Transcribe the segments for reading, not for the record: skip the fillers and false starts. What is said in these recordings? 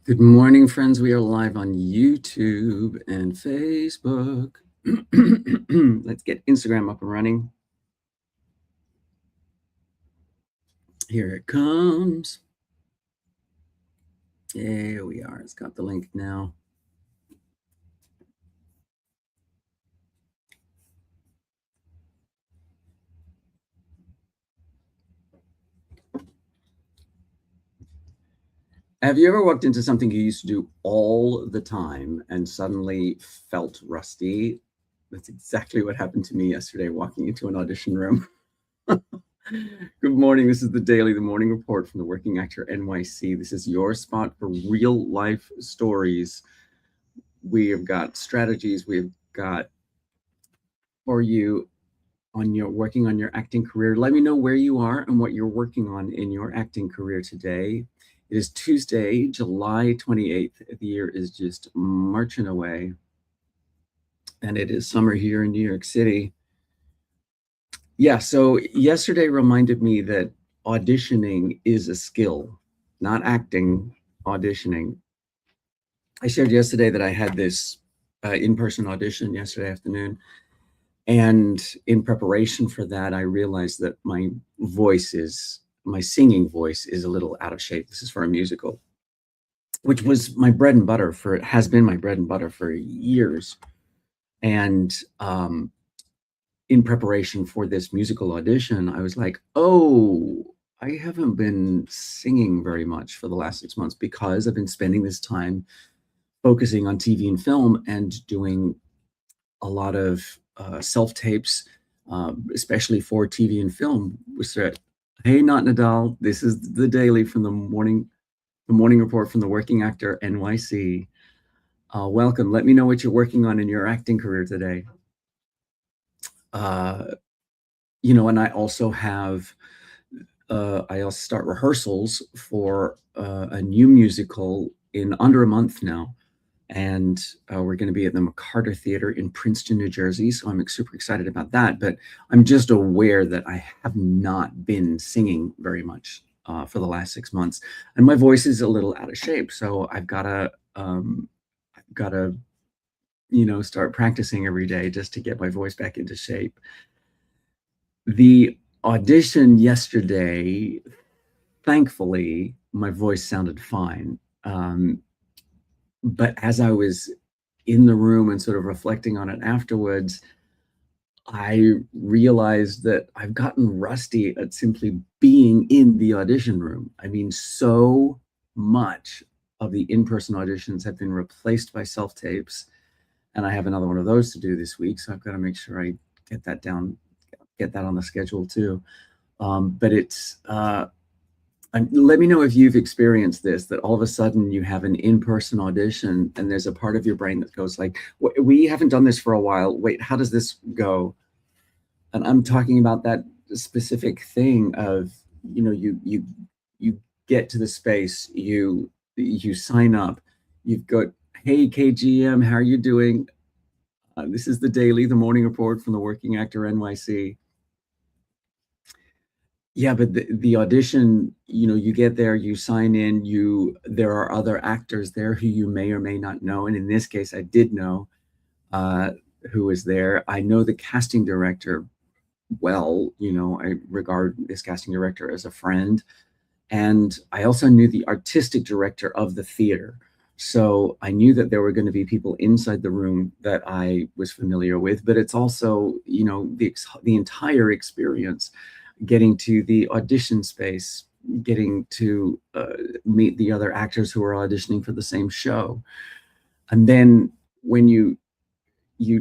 Good morning, friends. We are live on YouTube and Facebook. Let's get Instagram up and running. Here it comes. There we are. It's got the link now. Have you ever walked into something you used to do all the time and suddenly felt rusty? That's exactly what happened to me yesterday walking into an audition room. Good morning. This is the Daily, the morning report from the Working Actor NYC. This is your spot for real life stories. We have got strategies. We've got for you on your working on your acting career. Let me know where you are and what you're working on in your acting career today. It is Tuesday, July 28th. The year is just marching away. And it is summer here in New York City. Yeah, so yesterday reminded me that auditioning is a skill, not acting, auditioning. I shared yesterday that I had this in-person audition yesterday afternoon. And in preparation for that, I realized that my singing voice is a little out of shape. This is for a musical, which was my bread and butter has been my bread and butter for years. And in preparation for this musical audition, I was like, oh, I haven't been singing very much for the last 6 months because I've been spending this time focusing on TV and film and doing a lot of self-tapes, especially for TV and film. We said, hey, Not Nadal, this is the Daily from the morning report from the Working Actor NYC. Welcome. Let me know what you're working on in your acting career today. And I also start rehearsals for a new musical in under a month now. And we're going to be at the McCarter Theater in Princeton, New Jersey. So I'm super excited about that. But I'm just aware that I have not been singing very much for the last 6 months, and my voice is a little out of shape. So I've got to, start practicing every day just to get my voice back into shape. The audition yesterday, thankfully, my voice sounded fine. But as I was in the room and sort of reflecting on it afterwards, I realized that I've gotten rusty at simply being in the audition room. I mean, so much of the in-person auditions have been replaced by self-tapes, and I have another one of those to do this week, so I've got to make sure I get that on the schedule too. But it's let me know if you've experienced this, that all of a sudden you have an in-person audition and there's a part of your brain that goes like, we haven't done this for a while. Wait, how does this go? And I'm talking about that specific thing of, you get to the space, you sign up, you've got, hey, KGM, how are you doing? This is the Daily, the morning report from the Working Actor NYC. Yeah, but the audition, you get there, you sign in, there are other actors there who you may or may not know. And in this case, I did know who was there. I know the casting director well, I regard this casting director as a friend. And I also knew the artistic director of the theater. So I knew that there were going to be people inside the room that I was familiar with, but it's also, the entire experience, getting to the audition space, getting to meet the other actors who are auditioning for the same show. And then when you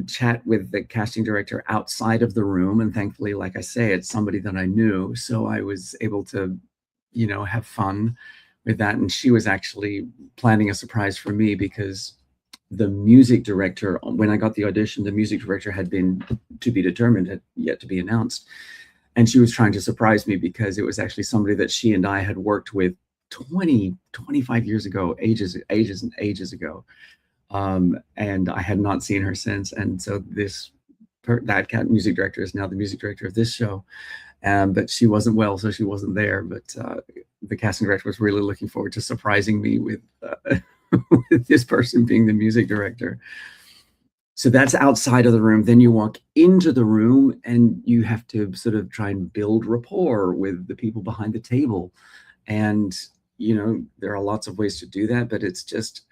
chat with the casting director outside of the room, and thankfully, like I say, it's somebody that I knew, so I was able to, have fun with that. And she was actually planning a surprise for me, because the music director, when I got the audition, the music director had been to be determined, had yet to be announced. And she was trying to surprise me because it was actually somebody that she and I had worked with 25 years ago, ages and ages ago. And I had not seen her since. And so that music director is now the music director of this show. But she wasn't well, so she wasn't there. But the casting director was really looking forward to surprising me with with this person being the music director. So that's outside of the room. Then you walk into the room and you have to sort of try and build rapport with the people behind the table. And, there are lots of ways to do that, but it's just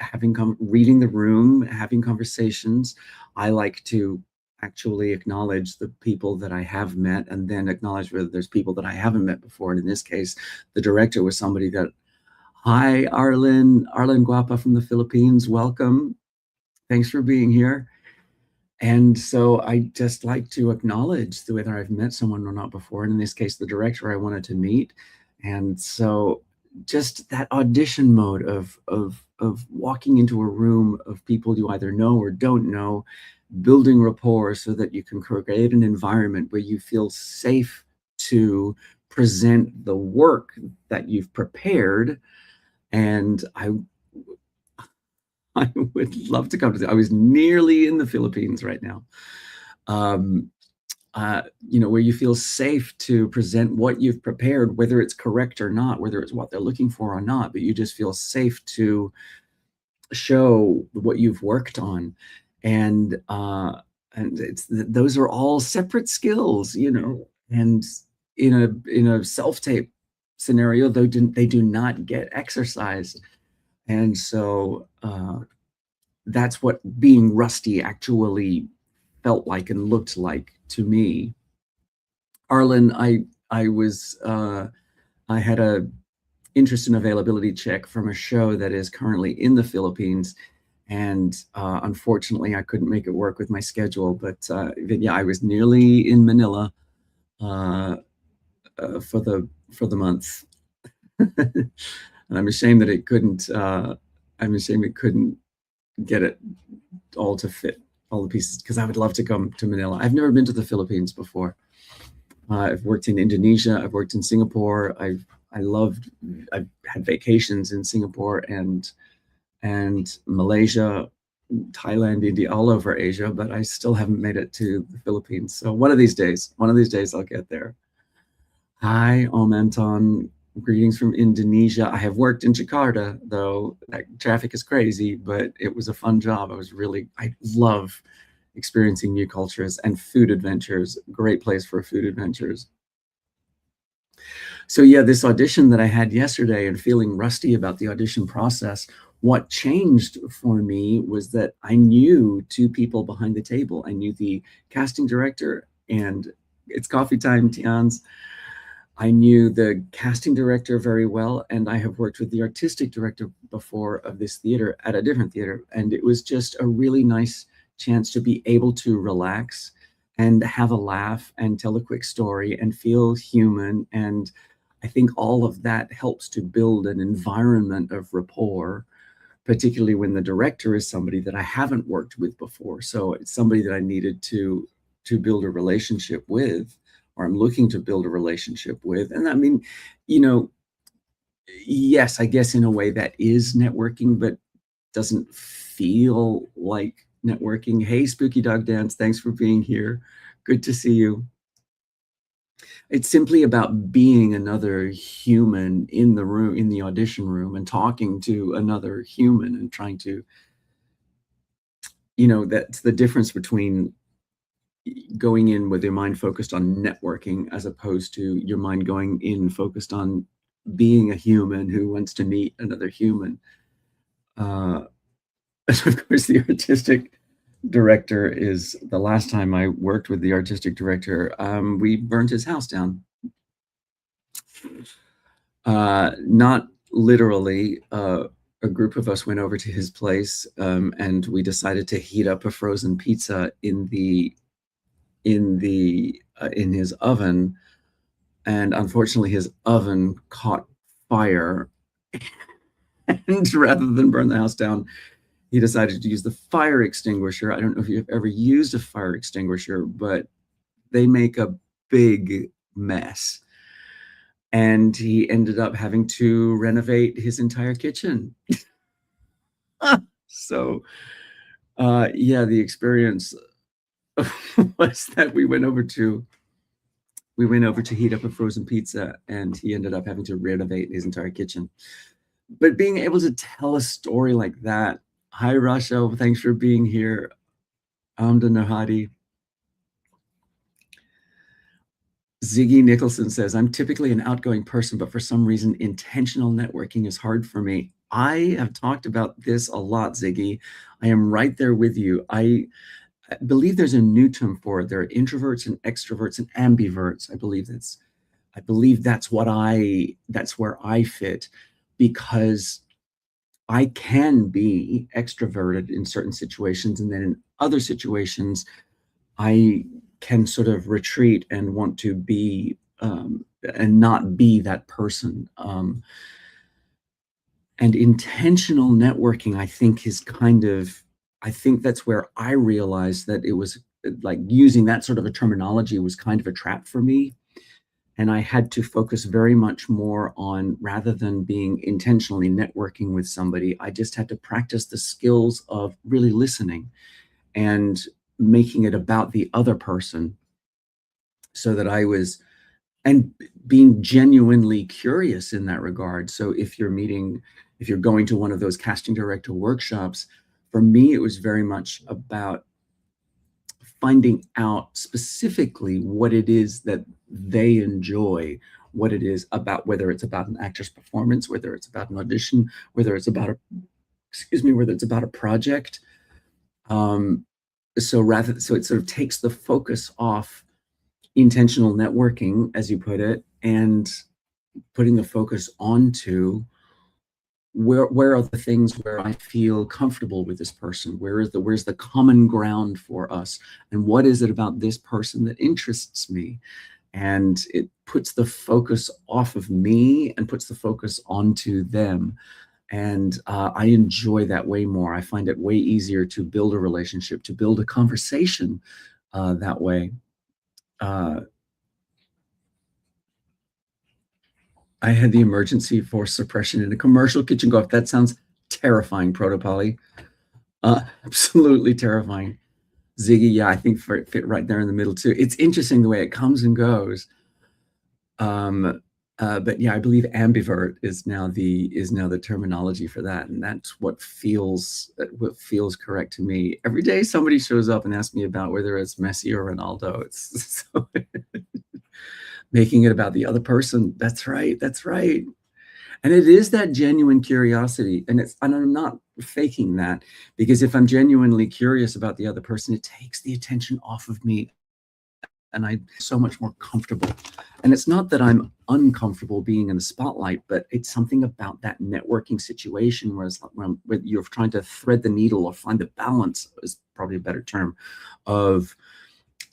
reading the room, having conversations. I like to actually acknowledge the people that I have met and then acknowledge whether there's people that I haven't met before. And in this case, the director was somebody that, hi, Arlen Guapa from the Philippines. Welcome. Thanks for being here. And so I just like to acknowledge whether I've met someone or not before. And in this case, the director I wanted to meet. And so just that audition mode of walking into a room of people you either know or don't know, building rapport so that you can create an environment where you feel safe to present the work that you've prepared. And I would love to come to I was nearly in the Philippines right now. Um, where you feel safe to present what you've prepared, whether it's correct or not, whether it's what they're looking for or not, but you just feel safe to show what you've worked on. And those are all separate skills, and in a self-tape scenario, they do not get exercised. And so that's what being rusty actually felt like and looked like to me. Arlen, I had a interest and availability check from a show that is currently in the Philippines, and unfortunately, I couldn't make it work with my schedule. But yeah, I was nearly in Manila uh, for the month, and I'm ashamed that it couldn't. I'm ashamed it couldn't get it all to fit all the pieces because I would love to come to Manila. I've never been to the Philippines before. I've worked in Indonesia. I've worked in Singapore. I've had vacations in Singapore and Malaysia, Thailand, India, all over Asia, but I still haven't made it to the Philippines. So one of these days I'll get there. Hi, Om Anton. Greetings from Indonesia. I have worked in Jakarta, though. That traffic is crazy, but it was a fun job. I love experiencing new cultures and food adventures. Great place for food adventures. So yeah, this audition that I had yesterday and feeling rusty about the audition process, what changed for me was that I knew two people behind the table. I knew the casting director, and it's coffee time, Tians. I knew the casting director very well, and I have worked with the artistic director before of this theater at a different theater, and it was just a really nice chance to be able to relax and have a laugh and tell a quick story and feel human. And I think all of that helps to build an environment of rapport, particularly when the director is somebody that I haven't worked with before. So it's somebody that I needed to build a relationship with, or I'm looking to build a relationship with. And I mean, yes, I guess in a way that is networking, but doesn't feel like networking. Hey, Spooky Dog Dance, thanks for being here. Good to see you. It's simply about being another human in the room, in the audition room, and talking to another human and trying to, that's the difference between going in with your mind focused on networking as opposed to your mind going in focused on being a human who wants to meet another human. And of course, the artistic director is the last time I worked with the artistic director, we burned his house down. Not literally. A group of us went over to his place, and we decided to heat up a frozen pizza in his oven, and unfortunately his oven caught fire. And rather than burn the house down, he decided to use the fire extinguisher. I don't know if you've ever used a fire extinguisher, but they make a big mess. And he ended up having to renovate his entire kitchen. So yeah, the experience was that we went over to We went over to heat up a frozen pizza, and he ended up having to renovate his entire kitchen. But being able to tell a story like that. Hi, Rachel. Thanks for being here. Amda Nahadi. Ziggy Nicholson says, I'm typically an outgoing person, but for some reason, intentional networking is hard for me. I have talked about this a lot, Ziggy. I am right there with you. I believe there's a new term for it. There are introverts and extroverts and ambiverts. I believe that's where I fit, because I can be extroverted in certain situations, and then in other situations, I can sort of retreat and want to be and not be that person. And intentional networking, I think, I think that's where I realized that it was like using that sort of a terminology was kind of a trap for me. And I had to focus very much more on, rather than being intentionally networking with somebody, I just had to practice the skills of really listening and making it about the other person, so that I was, and being genuinely curious in that regard. So if you're going to one of those casting director workshops, for me, it was very much about finding out specifically what it is that they enjoy, what it is about, whether it's about an actor's performance, whether it's about an audition, whether it's about a project. So it sort of takes the focus off intentional networking, as you put it, and putting the focus onto where are the things where I feel comfortable with this person? Where's the common ground for us? And what is it about this person that interests me? And it puts the focus off of me and puts the focus onto them. And I enjoy that way more. I find it way easier to build a relationship, to build a conversation that way. I had the emergency force suppression in a commercial kitchen golf. That sounds terrifying, Protopoly. Absolutely terrifying. Ziggy, yeah, I think fit right there in the middle too. It's interesting the way it comes and goes. But yeah, I believe ambivert is now the terminology for that, and that's what feels correct to me. Every day somebody shows up and asks me about whether it's Messi or Ronaldo. It's so making it about the other person. That's right. And it is that genuine curiosity. And I'm not faking that, because if I'm genuinely curious about the other person, it takes the attention off of me, and I'm so much more comfortable. And it's not that I'm uncomfortable being in the spotlight, but it's something about that networking situation where you're trying to thread the needle, or find the balance, is probably a better term, of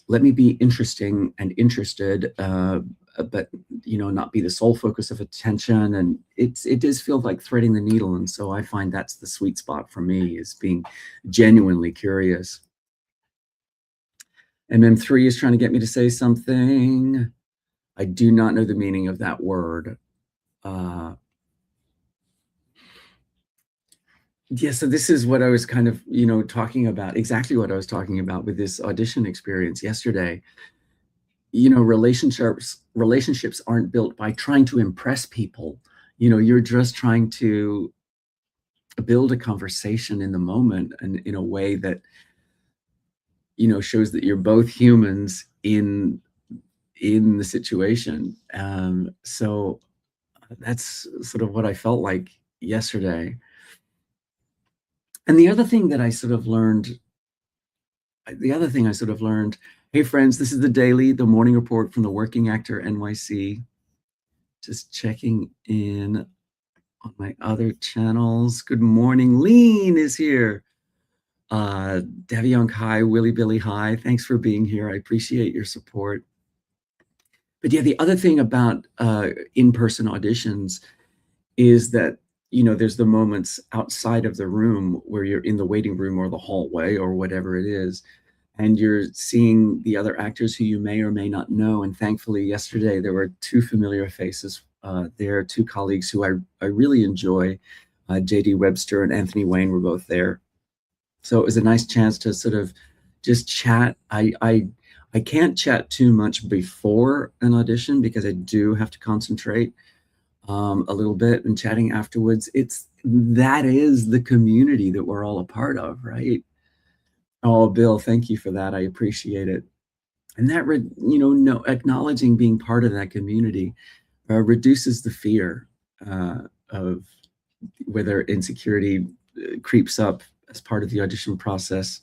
let me be interesting and interested, but not be the sole focus of attention. And it does feel like threading the needle. And so I find that's the sweet spot for me, is being genuinely curious. MM3 is trying to get me to say something. I do not know the meaning of that word. Yeah, so this is what I was kind of, talking about, exactly what I was talking about with this audition experience yesterday. Relationships aren't built by trying to impress people. You're just trying to build a conversation in the moment, and in a way that, shows that you're both humans in the situation. So that's sort of what I felt like yesterday. And the other thing I sort of learned, hey friends, this is the morning report from the Working Actor NYC. Just checking in on my other channels. Good morning. Lean is here. Devion hi, Willy Billy hi. Thanks for being here. I appreciate your support. But yeah, the other thing about in-person auditions is that, there's the moments outside of the room where you're in the waiting room or the hallway or whatever it is, and you're seeing the other actors who you may or may not know. And thankfully, yesterday, there were two familiar faces. There are two colleagues who I really enjoy. J.D. Webster and Anthony Wayne were both there. So it was a nice chance to sort of just chat. I I can't chat too much before an audition because I do have to concentrate a little bit, and chatting afterwards. That is the community that we're all a part of, right? Oh, Bill, thank you for that. I appreciate it. And that, no, acknowledging being part of that community reduces the fear of whether insecurity creeps up as part of the audition process.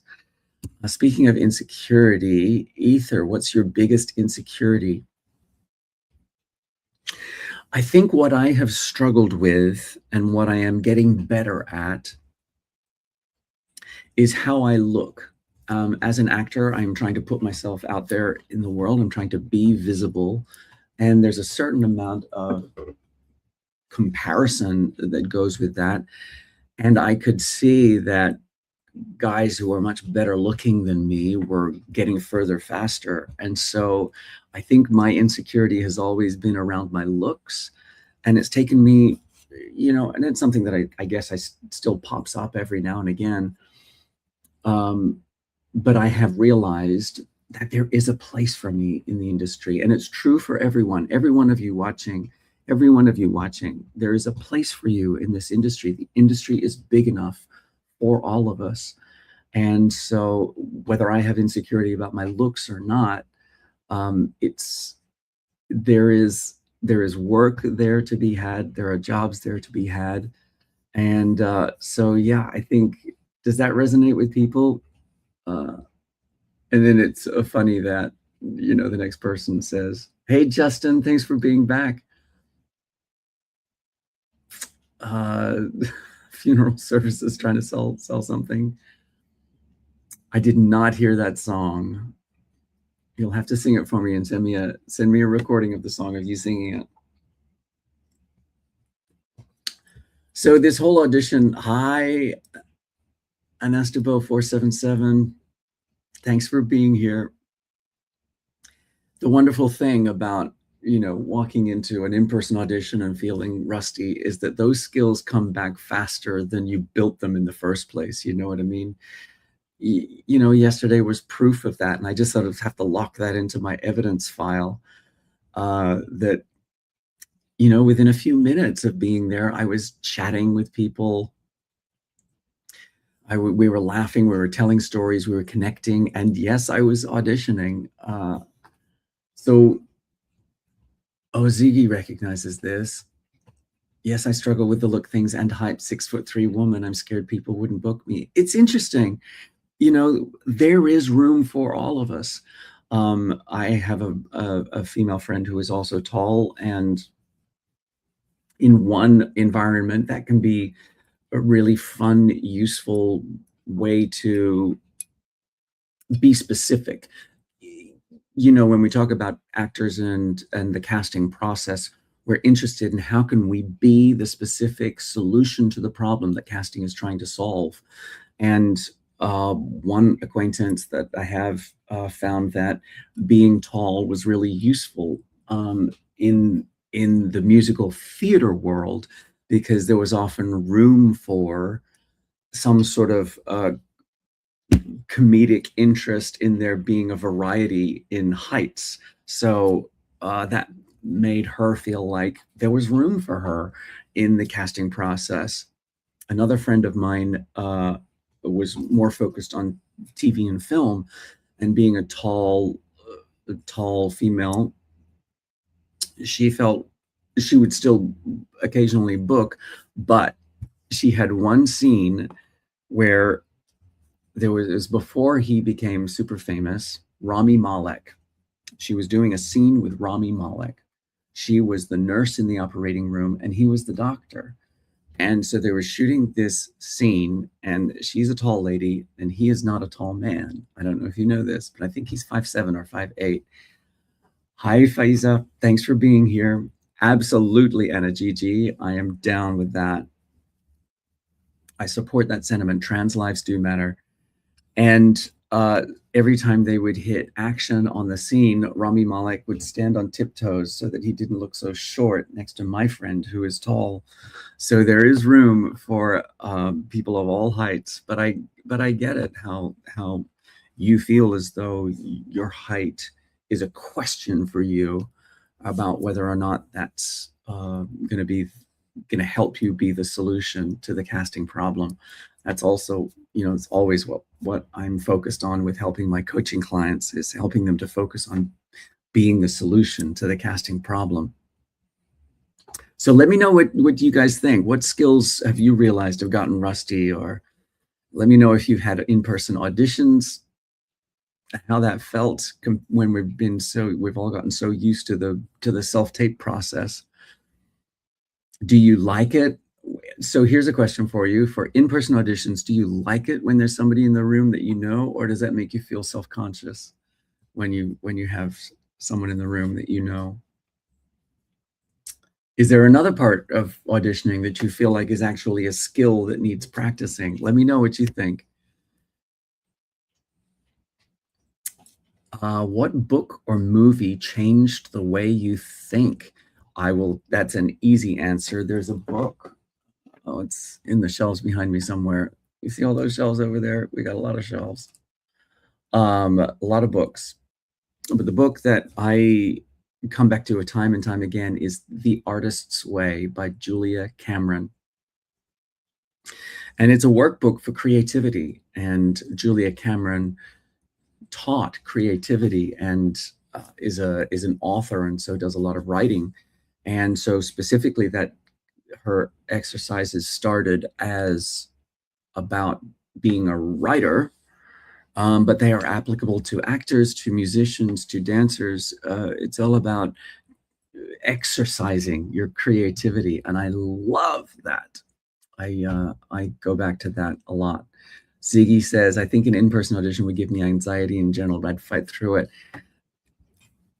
Speaking of insecurity, Ether, what's your biggest insecurity? I think what I have struggled with and what I am getting better at is how I look. As an actor, I'm trying to put myself out there in the world. I'm trying to be visible. And there's a certain amount of comparison that goes with that. And I could see that guys who are much better looking than me were getting further faster. And so I think my insecurity has always been around my looks. And it's taken me, and it's something that I guess still pops up every now and again. But I have realized that there is a place for me in the industry. And it's true for everyone, every one of you watching, there is a place for you in this industry. The industry is big enough for all of us. And so whether I have insecurity about my looks or not, it's there is work there to be had. There are jobs there to be had. And so, yeah, I think, does that resonate with people? And then it's funny that, the next person says, "Hey, Justin, thanks for being back." Uh, funeral services trying to sell something. I did not hear that song. You'll have to sing it for me and send me a recording of the song of you singing it. So this whole audition, hi, Anastabo477, thanks for being here. The wonderful thing about, walking into an in-person audition and feeling rusty is that those skills come back faster than you built them in the first place. You know what I mean? Yesterday was proof of that. And I just sort of have to lock that into my evidence file that, within a few minutes of being there, I was chatting with people. We were laughing, we were telling stories, we were connecting. And yes, I was auditioning. Ziggy recognizes this. Yes, I struggle with the look things and hype. 6'3" woman. I'm scared people wouldn't book me. It's interesting. There is room for all of us. I have a female friend who is also tall, and in one environment that can be a really fun, useful way to be specific. When we talk about actors and the casting process, we're interested in how can we be the specific solution to the problem that casting is trying to solve. And one acquaintance that I have found that being tall was really useful in the musical theater world, because there was often room for some sort of comedic interest in there being a variety in heights. So that made her feel like there was room for her in the casting process. Another friend of mine was more focused on TV and film, and being a tall female, she felt she would still occasionally book, but she had one scene where it was before he became super famous, Rami Malek. She was doing a scene with Rami Malek. She was the nurse in the operating room and he was the doctor. And so they were shooting this scene, and she's a tall lady and he is not a tall man. I don't know if you know this, but I think he's 5'7" or 5'8". Hi, Faiza. Thanks for being here. Absolutely, Anna Gigi. I am down with that. I support that sentiment. Trans lives do matter. And every time they would hit action on the scene, Rami Malek would stand on tiptoes so that he didn't look so short next to my friend who is tall. So there is room for people of all heights. But I get it, how you feel as though your height is a question for you about whether or not that's going to help you be the solution to the casting problem. That's also, it's always what I'm focused on with helping my coaching clients, is helping them to focus on being the solution to the casting problem. So let me know what you guys think. What skills have you realized have gotten rusty? Or let me know if you've had in-person auditions, how that felt when we've all gotten so used to the self-tape process. Do you like it? So here's a question for you. For in-person auditions, do you like it when there's somebody in the room that you know, or does that make you feel self-conscious when you have someone in the room that you know? Is there another part of auditioning that you feel like is actually a skill that needs practicing? Let me know what you think. What book or movie changed the way you think? That's an easy answer. There's a book. Oh, it's in the shelves behind me somewhere. You see all those shelves over there? We got a lot of shelves. A lot of books. But the book that I come back to time and time again is The Artist's Way by Julia Cameron. And it's a workbook for creativity. And Julia Cameron taught creativity and is an author, and so does a lot of writing. And so specifically, that her exercises started as about being a writer, but they are applicable to actors, to musicians, to dancers. It's all about exercising your creativity, and I love that. I go back to that a lot. Ziggy says, I think an in-person audition would give me anxiety in general, but I'd fight through it.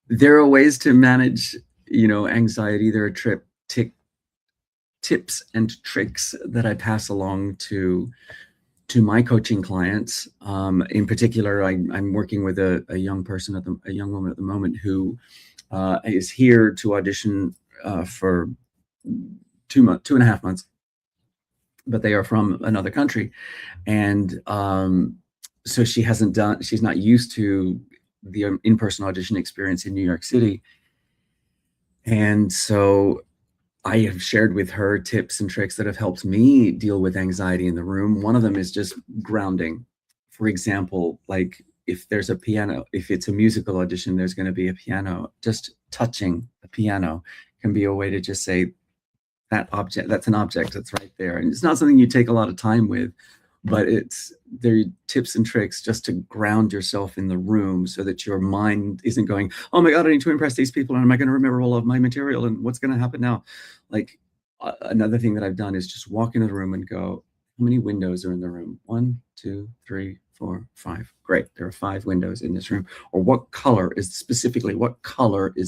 There are ways to manage, anxiety. There are tips and tricks that I pass along to my coaching clients. In particular, I'm working with a young woman at the moment who is here to audition for 2.5 months, but they are from another country. And so she's not used to the in-person audition experience in New York City. And so I have shared with her tips and tricks that have helped me deal with anxiety in the room. One of them is just grounding. For example, like if there's a piano, if it's a musical audition, there's going to be a piano. Just touching the piano can be a way to just say, that's an object that's right there. And it's not something you take a lot of time with, but there are tips and tricks just to ground yourself in the room so that your mind isn't going, oh my God, I need to impress these people. And am I going to remember all of my material? And what's going to happen now? Like another thing that I've done is just walk into the room and go, how many windows are in the room? 1, 2, 3, 4, 5. Great. There are 5 windows in this room. Or what color is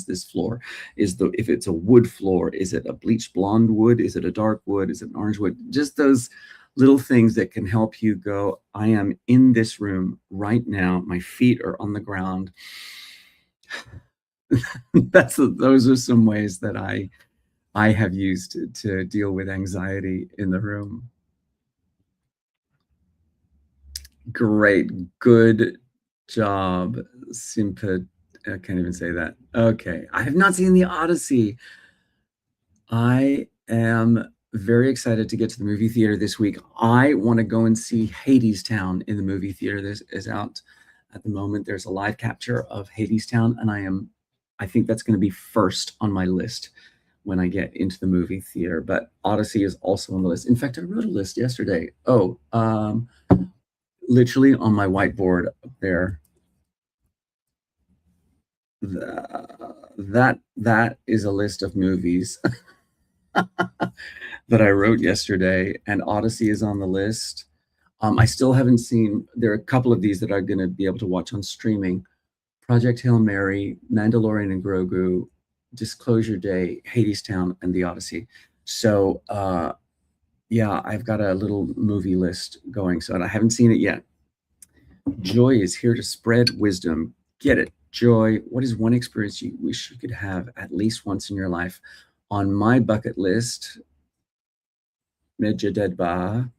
this floor? If it's a wood floor, is it a bleached blonde wood? Is it a dark wood? Is it an orange wood? Just those little things that can help you go, I am in this room right now. My feet are on the ground. Those are some ways that I have used to deal with anxiety in the room. Great. Good job. I can't even say that. Okay. I have not seen the Odyssey. I am very excited to get to the movie theater this week. I want to go and see Hadestown in the movie theater. This is out at the moment. There's a live capture of Hadestown, and I think that's going to be first on my list when I get into the movie theater. But Odyssey is also on the list. In fact, I wrote a list yesterday. Literally on my whiteboard up there. That is a list of movies that I wrote yesterday, and Odyssey is on the list. I still haven't seen, there are a couple of these that I'm going to be able to watch on streaming. Project Hail Mary, Mandalorian and Grogu, Disclosure Day, Hadestown, and The Odyssey. So yeah, I've got a little movie list going, so I haven't seen it yet. Joy is here to spread wisdom. Get it. Joy, what is one experience you wish you could have at least once in your life? On my bucket list, Medjadedba,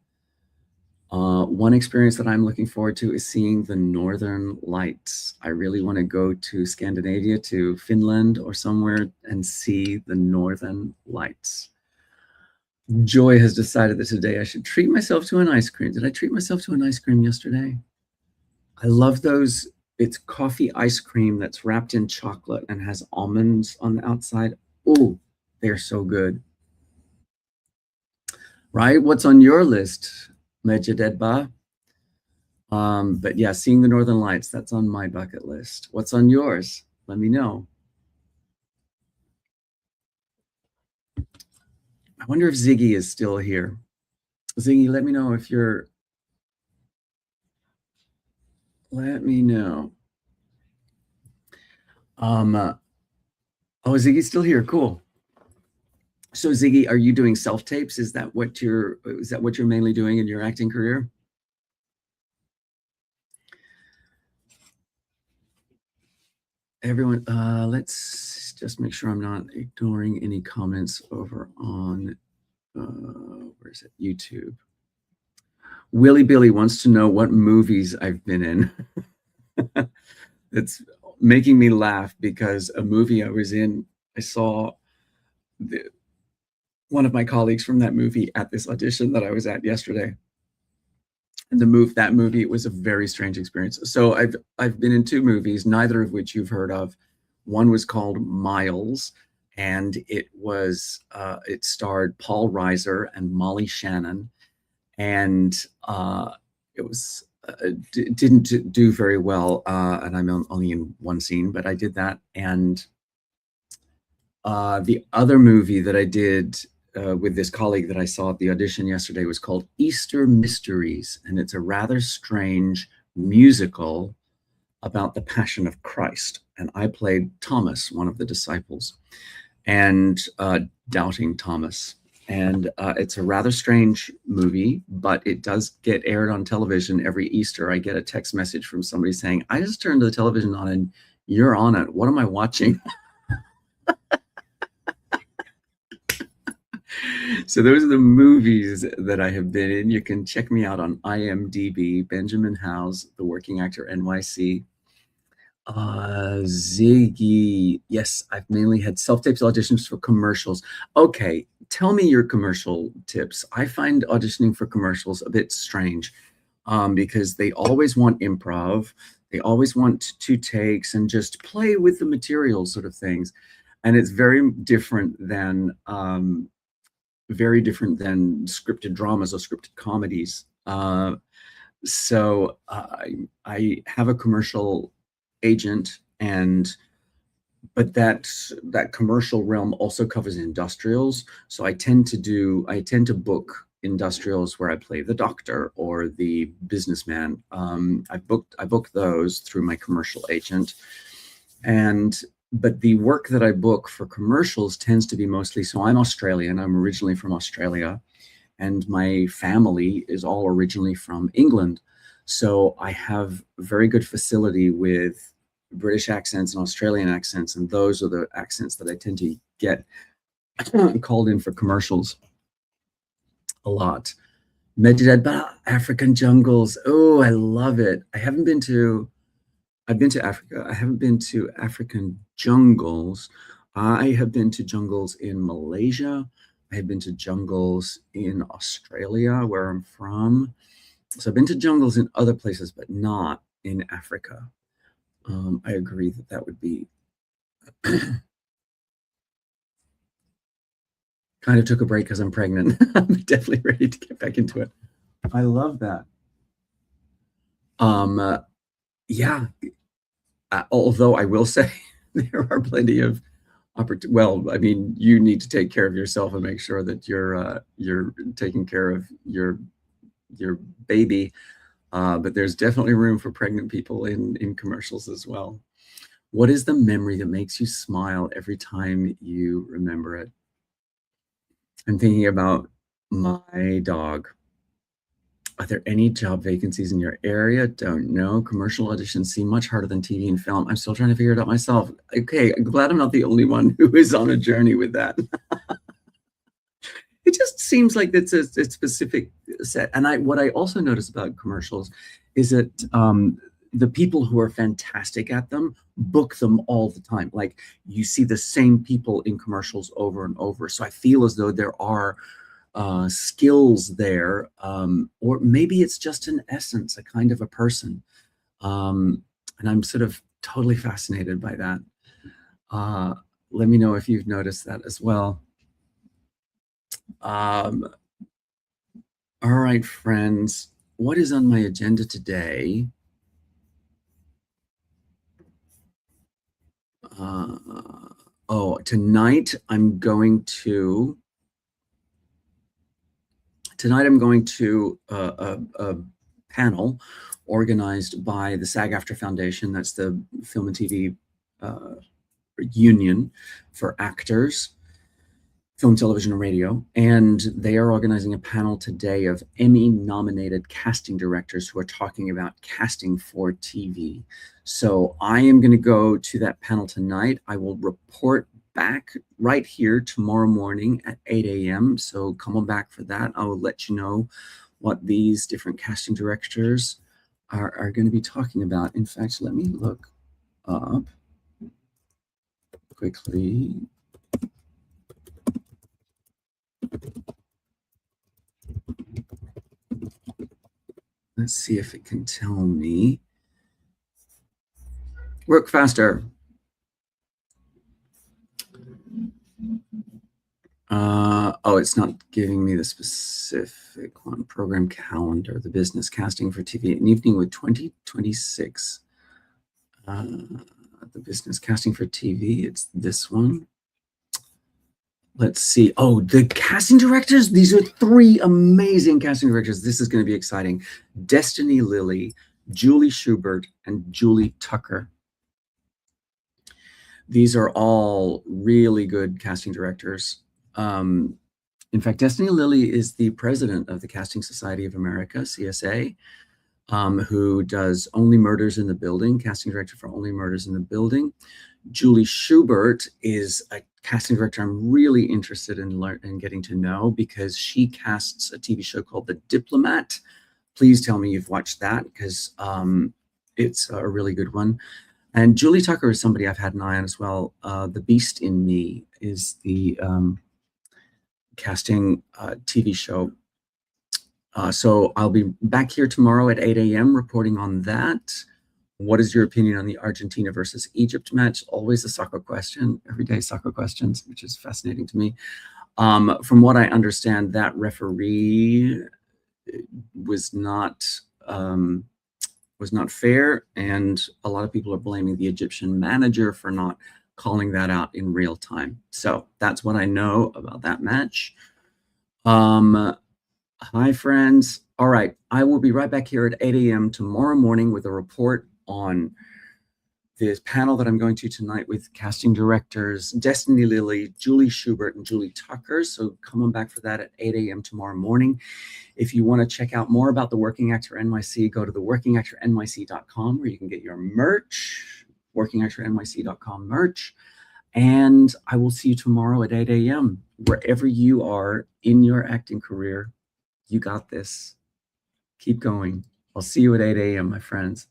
One experience that I'm looking forward to is seeing the Northern Lights. I really want to go to Scandinavia, to Finland or somewhere, and see the Northern Lights. Joy has decided that today I should treat myself to an ice cream. Did I treat myself to an ice cream yesterday? I love those. It's coffee ice cream that's wrapped in chocolate and has almonds on the outside. Oh, they're so good. Right? What's on your list, Mejadedba? But yeah, seeing the Northern Lights, that's on my bucket list. What's on yours? Let me know. I wonder if Ziggy is still here. Ziggy, let me know if you're, let me know. Oh, Ziggy's still here. Cool. So Ziggy, are you doing self-tapes? Is that what you're mainly doing in your acting career? Everyone, let's just make sure I'm not ignoring any comments over on, where is it? YouTube. Willie Billy wants to know what movies I've been in. It's making me laugh because a movie I was in, I saw one of my colleagues from that movie at this audition that I was at yesterday. And that movie, it was a very strange experience. So I've been in two movies, neither of which you've heard of. One was called Miles, and it starred Paul Reiser and Molly Shannon, and it was didn't do very well, and I'm only in one scene, but I did that. And the other movie that I did with this colleague that I saw at the audition yesterday was called Easter Mysteries, and it's a rather strange musical about the Passion of Christ. And I played Thomas, one of the disciples, and doubting Thomas. And it's a rather strange movie, but it does get aired on television every Easter. I get a text message from somebody saying, I just turned the television on and you're on it. What am I watching? So those are the movies that I have been in. You can check me out on IMDb, Benjamin Howes, The Working Actor NYC. Ziggy, yes, I've mainly had self-tapes auditions for commercials. Okay, tell me your commercial tips. I find auditioning for commercials a bit strange because they always want improv. They always want two takes and just play with the material sort of things. And it's very different than scripted dramas or scripted comedies. So I have a commercial agent, but that commercial realm also covers industrials. So I tend to book industrials where I play the doctor or the businessman. I book those through my commercial agent, but the work that I book for commercials tends to be mostly, so I'm Australian. I'm originally from Australia, and my family is all originally from England. So I have very good facility with British accents and Australian accents, and those are the accents that I tend to get called in for commercials a lot. Medjed, African jungles. Oh, I love it. I've been to Africa. I haven't been to African jungles. I have been to jungles in Malaysia. I have been to jungles in Australia, where I'm from. So I've been to jungles in other places, but not in Africa. I agree that would be kind of took a break because I'm pregnant. I'm definitely ready to get back into it. I love that. Yeah. Although I will say there are plenty of well, I mean, you need to take care of yourself and make sure that you're taking care of your baby. But there's definitely room for pregnant people in commercials as well. What is the memory that makes you smile every time you remember it? I'm thinking about my dog. Are there any job vacancies in your area? Don't know. Commercial auditions seem much harder than TV and film. I'm still trying to figure it out myself. Okay, I'm glad I'm not the only one who is on a journey with that. It just seems like it's a specific set. And what I also notice about commercials is that the people who are fantastic at them book them all the time. Like you see the same people in commercials over and over. So I feel as though there are skills there, or maybe it's just an essence, a kind of a person. And I'm sort of totally fascinated by that. Uh, Let me know if you've noticed that as well. Um, all right, friends, what is on my agenda today? Oh, tonight I'm going to a panel organized by the SAG-AFTRA Foundation. That's the Film and TV union for actors, film, television, and radio. And they are organizing a panel today of Emmy-nominated casting directors who are talking about casting for TV. So I am going to go to that panel tonight. I will report back right here tomorrow morning at 8 a.m. So come on back for that. I will let you know what these different casting directors are going to be talking about. In fact, let me look up quickly. Let's see if it can tell me. Work faster. Oh, it's not giving me the specific one. Program calendar, the business casting for TV, an evening with 2026. The business casting for TV, it's this one. Let's see. Oh, the casting directors. These are 3 amazing casting directors. This is going to be exciting. Destiny Lilly, Julie Schubert, and Julie Tucker. These are all really good casting directors. In fact, Destiny Lilly is the president of the Casting Society of America, CSA, who does Only Murders in the Building, casting director for Only Murders in the Building. Julie Schubert is a casting director I'm really interested in getting to know, because she casts a TV show called The Diplomat. Please tell me you've watched that, because it's a really good one. And Julie Tucker is somebody I've had an eye on as well. The Beast in Me is the casting TV show. So I'll be back here tomorrow at 8 a.m. reporting on that. What is your opinion on the Argentina versus Egypt match? Always a soccer question, everyday soccer questions, which is fascinating to me. From what I understand, that referee was not fair, and a lot of people are blaming the Egyptian manager for not calling that out in real time. So that's what I know about that match. Hi, friends. All right, I will be right back here at 8 a.m. tomorrow morning with a report on this panel that I'm going to tonight with casting directors Destiny Lilly, Julie Schubert, and Julie Tucker. So come on back for that at 8 a.m. tomorrow morning. If you want to check out more about the Working Actor NYC, go to the workingactornyc.com, where you can get your merch, workingactornyc.com merch. And I will see you tomorrow at 8 a.m. Wherever you are in your acting career, you got this. Keep going. I'll see you at 8 a.m., my friends.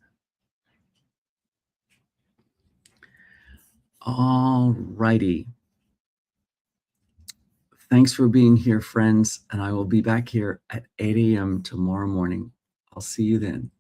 All righty. Thanks for being here, friends. And I will be back here at 8 a.m. tomorrow morning. I'll see you then.